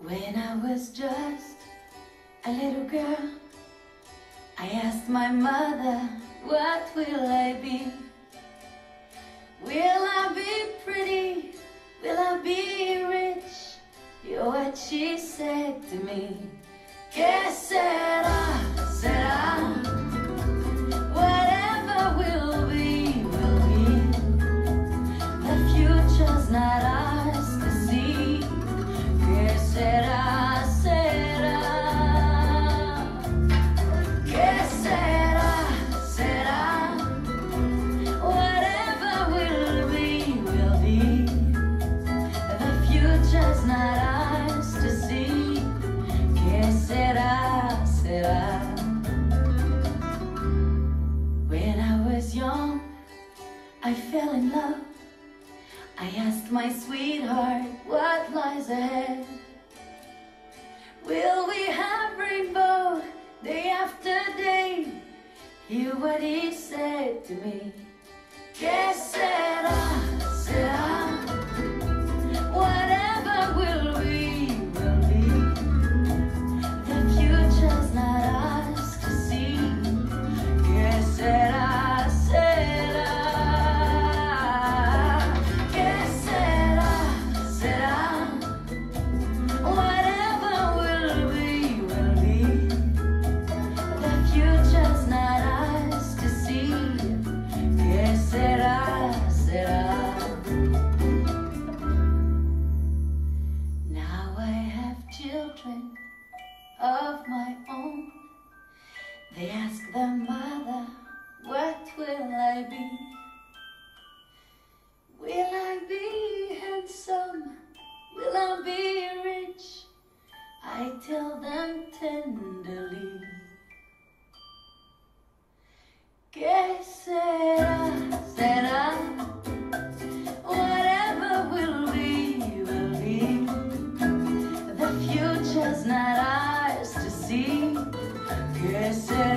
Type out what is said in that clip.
When I was just a little girl, I asked my mother, what will I be? Will I be pretty? Will I be rich? You're what she said to me. Que sera, sera. Whatever will be, will be. The future's not ours to see. Que sera, sera. Que sera, sera. Whatever will be, will be. The future's not ours to see. Que sera, sera. When I was young, I fell in love. I asked my sweetheart, what lies ahead? Will we have rainbow day after day? Hear what he said to me. Que sera, sera. Whatever will be, will be. The future's not ours to see. Que sera, sera. Que sera, sera. Whatever will be, will be. The future's not ours to see. Que sera, sera. Now I have children of my own. They ask their mother, what will I be? Will I be handsome? Will I be rich? I tell them tenderly. Que sera, sera. Whatever will be, will be. The future's not ours to see. Que sera.